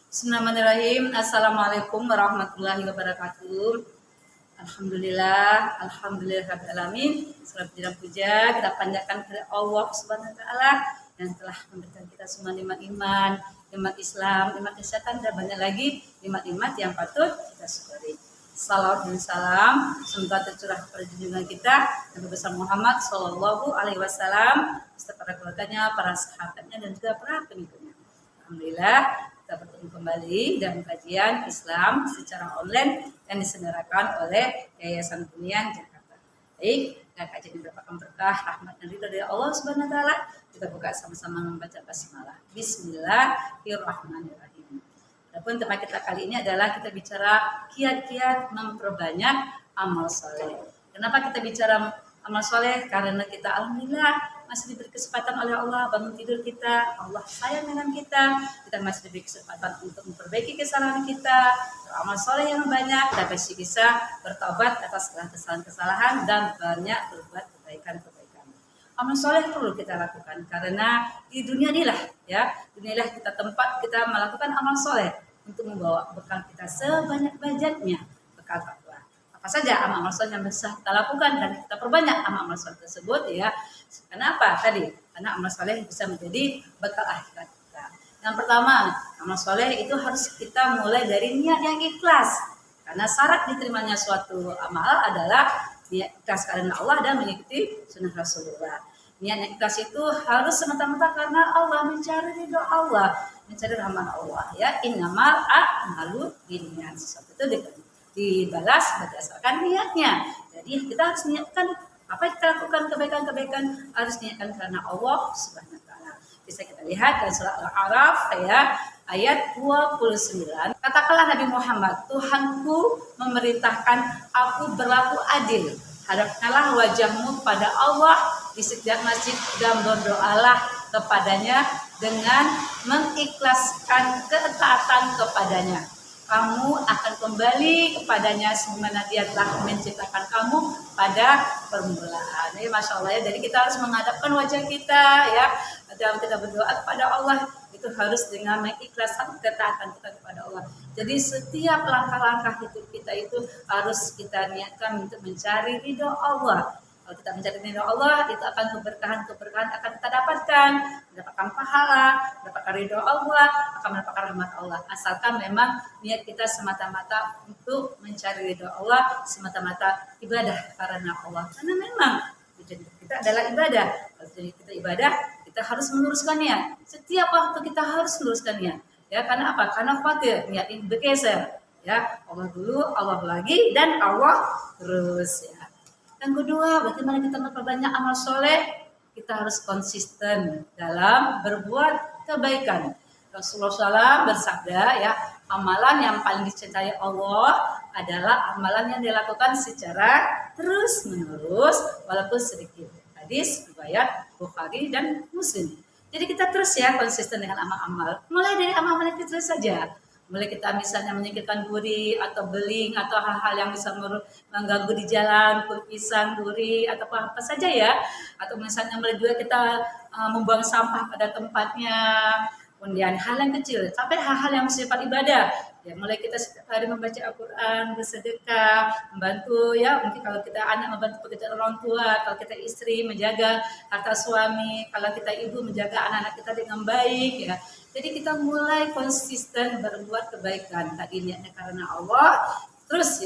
Bismillahirrahmanirrahim. Assalamualaikum warahmatullahi wabarakatuh. Alhamdulillahirrahmanirrahim. Segala puji dan puja kita panjatkan kepada Allah Subhanahu wa taala yang telah memberikan kita semua nikmat iman, nikmat Islam, nikmat kesehatan dan banyak lagi nikmat-nikmat yang patut kita syukuri. Salawat dan salam semoga tercurah kepada junjungan kita Nabi besar Muhammad Shallallahu Alaihi Wasallam beserta para keluarganya, para sahabatnya dan juga para pengikutnya. Alhamdulillah kita bertemu kembali dalam kajian Islam secara online yang diselenggarakan oleh Yayasan Bunian Jakarta. Baik, kajian ini merupakan berkah, rahmat dan ridha dari Allah Subhanahu wa taala. Kita buka sama-sama membaca basmalah. Bismillahirrahmanirrahim. Adapun tema kita kali ini adalah kita bicara kiat-kiat memperbanyak amal soleh. Kenapa kita bicara amal soleh? Karena kita alhamdulillah masih diberi kesempatan oleh Allah bangun tidur kita, Allah sayang dengan kita masih diberi kesempatan untuk memperbaiki kesalahan kita, amal soleh yang banyak, kita masih bisa bertobat atas kesalahan-kesalahan dan banyak berbuat kebaikan-kebaikan. Amal soleh perlu kita lakukan karena di dunia inilah dunia kita tempat kita melakukan amal soleh untuk membawa bekal kita sebanyak-banyaknya, bekal takwa. Apa saja amal soleh yang bisa kita lakukan dan kita perbanyak amal soleh tersebut ya. Kenapa tadi? Karena amal soleh bisa menjadi bekal akhirat kita. Yang pertama, amal soleh itu harus kita mulai dari niat yang ikhlas. Karena syarat diterimanya suatu amal adalah niat ikhlas karena Allah dan mengikuti sunnah Rasulullah. Niat yang ikhlas itu harus semata-mata karena Allah, mencari ridho Allah, mencari rahmat Allah ya. Innamal a'malu binniyat. Sesuatu itu dibalas berdasarkan niatnya. Jadi kita harus niatkan apa yang kita lakukan kebaikan-kebaikan harus niatkan karena Allah Subhanahu wa taala. Bisa kita lihat dalam surah Al-A'raf ayat 29. Katakanlah Nabi Muhammad, Tuhanku memerintahkan aku berlaku adil. Hadapkanlah wajahmu pada Allah di setiap masjid dan berdoalah kepadanya dengan mengikhlaskan ketaatan kepadanya. Kamu akan kembali kepadanya sebagaimana dia telah menciptakan kamu pada permulaan. Ini Masya Allah ya. Jadi kita harus menghadapkan wajah kita ya. Dalam kita berdoa kepada Allah itu harus dengan mengikhlaskan ketaatan kita kepada Allah. Jadi setiap langkah-langkah hidup kita itu harus kita niatkan untuk mencari ridho Allah. Kalau kita mencari ridho Allah, itu akan keberkahan akan kita dapatkan pahala, mendapatkan ridho Allah, akan mendapatkan rahmat Allah. Asalkan memang niat kita semata-mata untuk mencari ridho Allah, semata-mata ibadah karena Allah. Karena memang tujuan kita adalah ibadah. Kalau tujuan kita ibadah, kita harus meluruskan niat. Setiap waktu kita harus meluruskan niat. Ya, karena apa? Karena khawatir niat ini bergeser. Ya, Allah dulu, Allah lagi, dan Allah terus ya. Yang kedua, bagaimana kita memperbanyak amal soleh? Kita harus konsisten dalam berbuat kebaikan. Rasulullah SAW bersabda ya, amalan yang paling dicintai Allah adalah amalan yang dilakukan secara terus menerus walaupun sedikit. Hadis riwayat Bukhari dan Muslim. Jadi kita terus ya konsisten dengan amal-amal. Mulai dari amal-amal kecil saja. Mulai kita misalnya menyingkirkan duri atau beling atau hal-hal yang bisa mengganggu di jalan, pisang, duri atau apa saja ya. Atau misalnya mulai juga kita membuang sampah pada tempatnya. Kemudian hal yang kecil sampai hal-hal yang bersifat ibadah. Ya, mulai kita setiap hari membaca Al-Quran, bersedekah, membantu ya. Mungkin kalau kita anak membantu pekerjaan orang tua, kalau kita istri menjaga harta suami, kalau kita ibu menjaga anak-anak kita dengan baik ya. Jadi kita mulai konsisten berbuat kebaikan. Tadi niatnya karena Allah, terus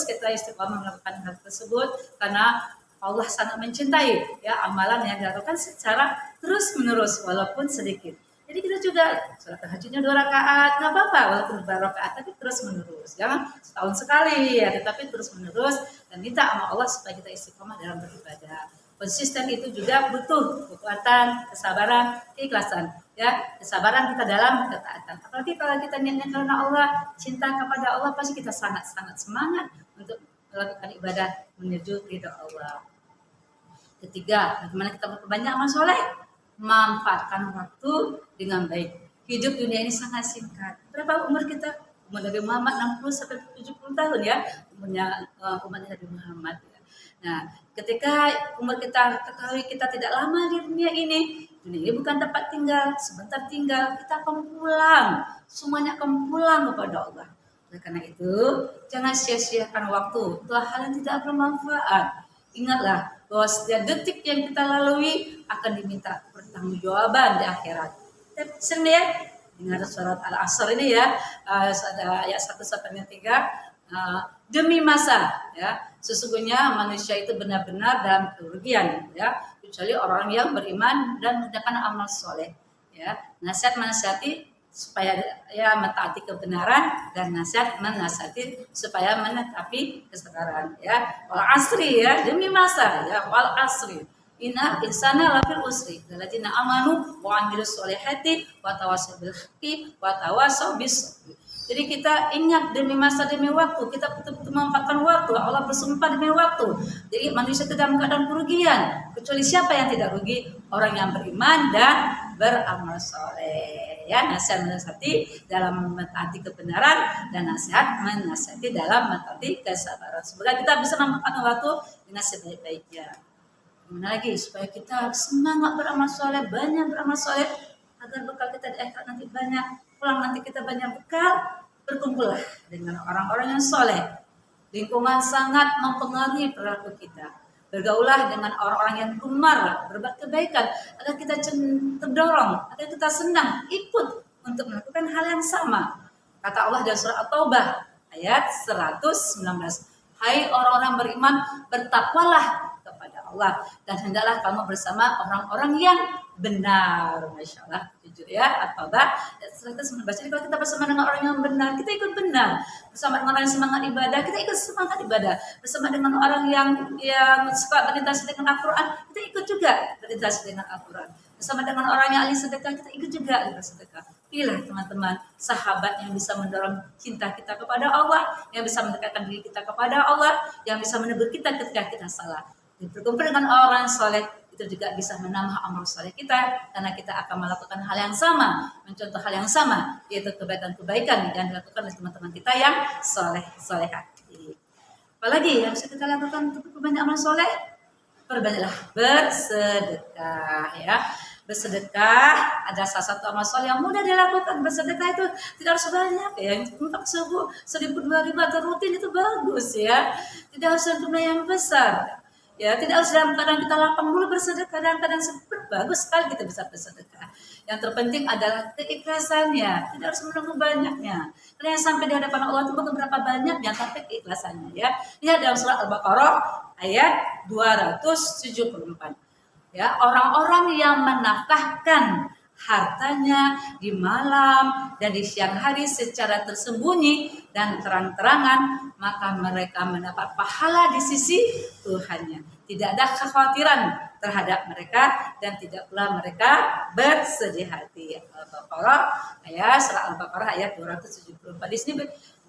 kita istiqomah melakukan hal tersebut karena Allah sangat mencintai ya amalan yang dilakukan secara terus menerus walaupun sedikit. Jadi kita juga sholat tahajudnya 2 rakaat, nggak apa-apa walaupun 2 rakaat, tapi terus menerus. Jangan setahun sekali ya, tetapi terus menerus dan minta sama Allah supaya kita istiqomah dalam beribadah. Konsisten itu juga butuh kekuatan, kesabaran, keikhlasan. Ya, kesabaran kita dalam ketaatan. Apalagi kalau kita niatnya karena Allah, cinta kepada Allah, pasti kita sangat-sangat semangat untuk melakukan ibadah menuju ridho Allah. Ketiga, bagaimana kita memperbanyak amal soleh? Manfaatkan waktu dengan baik. Hidup dunia ini sangat singkat. Berapa umur kita? Umur Nabi Muhammad 60 sampai 70 tahun ya. Umurnya umat Nabi Muhammad. Ya. Nah, ketika umur kita ketahui kita tidak lama di dunia ini bukan tempat tinggal, sebentar tinggal, kita akan pulang. Semuanya akan pulang kepada Allah. Oleh karena itu, jangan sia-siakan waktu untuk hal yang tidak bermanfaat. Ingatlah bahwa setiap detik yang kita lalui akan diminta pertanggungjawaban di akhirat. Sering ya, dengar surat Al-Asr ini ya, ada ayat 1 sampai 3. Demi masa, ya, sesungguhnya manusia itu benar-benar dalam kerugian, ya, kecuali orang yang beriman dan mengerjakan amal soleh, ya. Nasihat menasihati supaya ya mentaati kebenaran, dan nasihat menasihati supaya menetapi kesetaraan, ya. Wal asri, ya, demi masa, ya, wal asri. Inna insana lafil usri. Alladzina amanu wa amilus solihati wa tawassaw bil haqqi wa tawassaw bis sabr. Jadi kita ingat demi masa demi waktu, kita betul-betul memanfaatkan waktu. Allah bersumpah demi waktu. Jadi manusia tidak dalam keadaan kerugian. Kecuali siapa yang tidak rugi? Orang yang beriman dan beramal soleh. Ya, nasihat menasihati dalam mentaati kebenaran, dan nasihat menasihati dalam mentaati kesabaran. Semoga kita bisa memanfaatkan waktu dengan sebaik-baiknya. Gimana lagi supaya kita semangat beramal soleh, banyak beramal soleh, agar bekal kita di akhirat nanti banyak. Pulang nanti kita banyak bekal, berkumpullah dengan orang-orang yang soleh. Lingkungan sangat mempengaruhi perilaku kita. Bergaulah dengan orang-orang yang gemar berbuat kebaikan, agar kita terdorong, agar kita senang ikut untuk melakukan hal yang sama. Kata Allah dalam surah At-Taubah ayat 119. Hai orang-orang beriman, bertakwalah kepada Allah, dan hendaklah kamu bersama orang-orang yang benar. Masya Allah, jujur ya, At-Taubah. Jadi kalau kita bersama dengan orang yang benar, kita ikut benar. Bersama dengan orang yang semangat ibadah, kita ikut semangat ibadah. Bersama dengan orang yang suka berinteraksi dengan Al-Quran, kita ikut juga berinteraksi dengan Al-Quran. Bersama dengan orang yang ahli sedekah, kita ikut juga bersedekah. Pilih teman-teman sahabat yang bisa mendorong cinta kita kepada Allah, yang bisa mendekatkan diri kita kepada Allah, yang bisa menegur kita ketika kita salah. Berkumpul dengan orang soleh itu juga bisa menambah amal soleh kita, karena kita akan melakukan hal yang sama, mencontoh hal yang sama, yaitu kebaikan-kebaikan yang dilakukan oleh teman-teman kita yang solehah. Apalagi yang bisa kita lakukan untuk perbanyak amal soleh? Perbanyaklah bersedekah, ya. Bersedekah ada salah satu amal soleh yang mudah dilakukan. Bersedekah itu tidak harus banyak, ya. Untuk subuh 1.000, 2.000 atau rutin itu bagus, ya. Tidak harus jumlah yang besar. Ya, tidak harus dalam keadaan kita lapang dulu bersedekah, dalam keadaan seperti bagus sekali kita bisa bersedekah. Yang terpenting adalah keikhlasannya, tidak harus menunggu banyaknya. Karena yang sampai di hadapan Allah itu bukan berapa banyaknya, tapi keikhlasannya, ya. Lihat dalam surah Al-Baqarah ayat 274. Ya, orang-orang yang menafkahkan hartanya di malam dan di siang hari secara tersembunyi dan terang-terangan, maka mereka mendapat pahala di sisi Tuhannya. Tidak ada kekhawatiran terhadap mereka, dan tidak pula mereka bersedih hati. Surah Al-Baqarah ayat 274. Di sini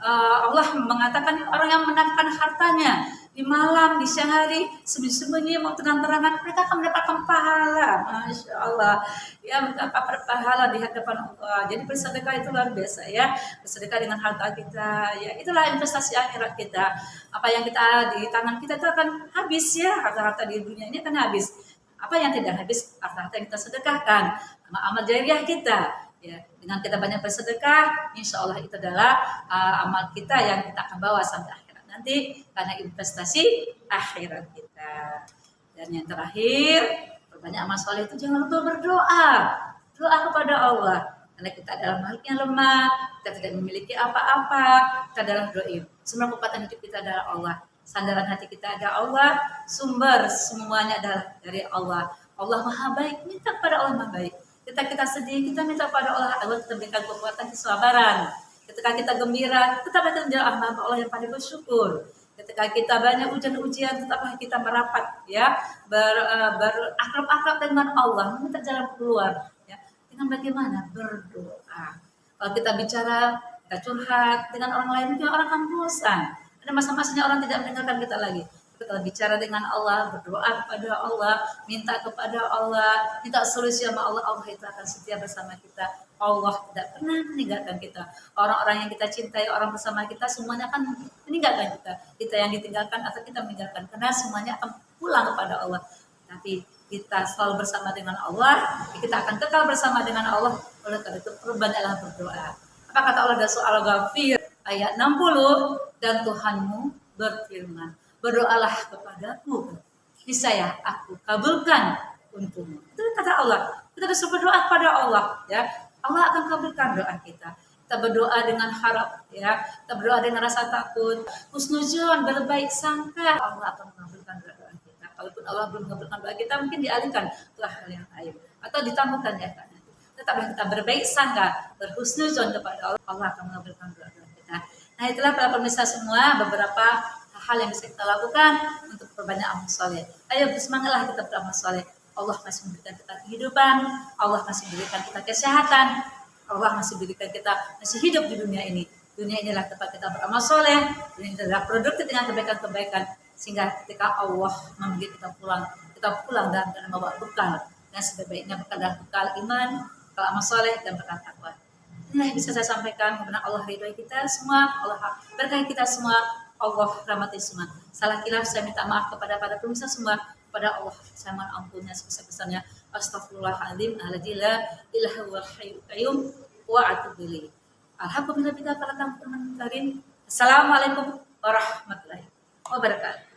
Allah mengatakan orang yang menafkahkan hartanya di malam, di siang hari, sembunyi-sembunyi mau terang-terangan, mereka akan mendapatkan pahala. Masya Allah, ya, mendapat pahala di hadapan Allah. Jadi bersedekah itu luar biasa, ya. Bersedekah dengan harta kita, ya, itulah investasi akhirat kita. Apa yang kita di tangan kita itu akan habis, ya. Harta-harta di dunia ini akan habis. Apa yang tidak habis? Harta-harta yang kita sedekahkan, amal jariah kita. Ya, dengan kita banyak bersedekah, insya Allah itu adalah amal kita yang kita akan bawa sampai akhirat nanti, karena investasi akhirat kita. Dan yang terakhir, perbanyak amal soleh itu jangan lupa berdoa, doa kepada Allah, karena kita adalah makhluk yang lemah, kita tidak memiliki apa-apa, kita adalah doi. Semua kekuatan hidup kita adalah Allah, sandaran hati kita adalah Allah, sumber semuanya adalah dari Allah. Allah Maha Baik, minta kepada Allah Maha Baik. Ketika kita sedih, kita minta pada Allah agar kita berikan kekuatan kesabaran. Ketika kita gembira, tetaplah kita menjadi hamba Allah yang pandai bersyukur. Ketika kita banyak ujian-ujian, tetaplah kita merapat, ya, berakrab-akrab dengan Allah, meminta jalan keluar, ya. Dengan bagaimana? Berdoa. Kalau kita bicara, kita curhat dengan orang lain, mungkin orang akan bosan. Ada masa-masanya orang tidak mendengarkan kita lagi. Kita bicara dengan Allah, berdoa kepada Allah, minta kepada Allah, minta solusi sama Allah, Allah itu akan setia bersama kita. Allah tidak pernah meninggalkan kita. Orang-orang yang kita cintai, orang bersama kita, semuanya akan meninggalkan kita yang ditinggalkan atau kita meninggalkan, karena semuanya akan pulang kepada Allah. Tapi kita selalu bersama dengan Allah, kita akan kekal bersama dengan Allah. Oleh karena itu perbanyaklah berdoa. Apa kata Allah dalam surah Al-Ghafir ayat 60, dan Tuhanmu berfirman, berdoalah kepadaku, niscaya aku kabulkan untukmu. Itu kata Allah. Kita harus berdoa kepada Allah, ya. Allah akan kabulkan doa kita. Kita berdoa dengan harap, ya. Kita berdoa dengan rasa takut, husnuzon, berbaik sangka. Allah akan mengabulkan doa kita. Kalaupun Allah belum mengabulkan doa kita, mungkin dialihkan ke hal yang lain atau ditambahkan ya kan. Tetaplah kita berbaik sangka, berhusnuzon kepada Allah. Allah akan mengabulkan doa kita. Nah, itulah para pemirsa semua beberapa hal yang bisa kita lakukan untuk perbanyak amal soleh. Ayo bersemangatlah kita beramal soleh. Allah masih memberikan kita kehidupan, Allah masih memberikan kita kesehatan, Allah masih memberikan kita masih hidup di dunia ini. Dunia inilah tempat kita beramal soleh, dunia ini adalah produktif dengan kebaikan-kebaikan, sehingga ketika Allah memanggil kita pulang dan membawa bekal. Dan sebaik-baiknya bekal dan bekal iman, bekal amal soleh dan bekal takwa. Inilah yang bisa saya sampaikan. Kemudian Allah ridhoi kita semua, Allah berkahi kita semua, Allah rahmati semua. Salah kilaf saya minta maaf kepada para pemirsa semua. Kepada Allah saya mohon ampunnya sebesar-besarnya. Astaghfirullahaladzim la ilaha illa huwal hayyul qayyum wa atubu ilaih. Alhamdulillah, kita para tamu karim. Assalamualaikum warahmatullahi wabarakatuh.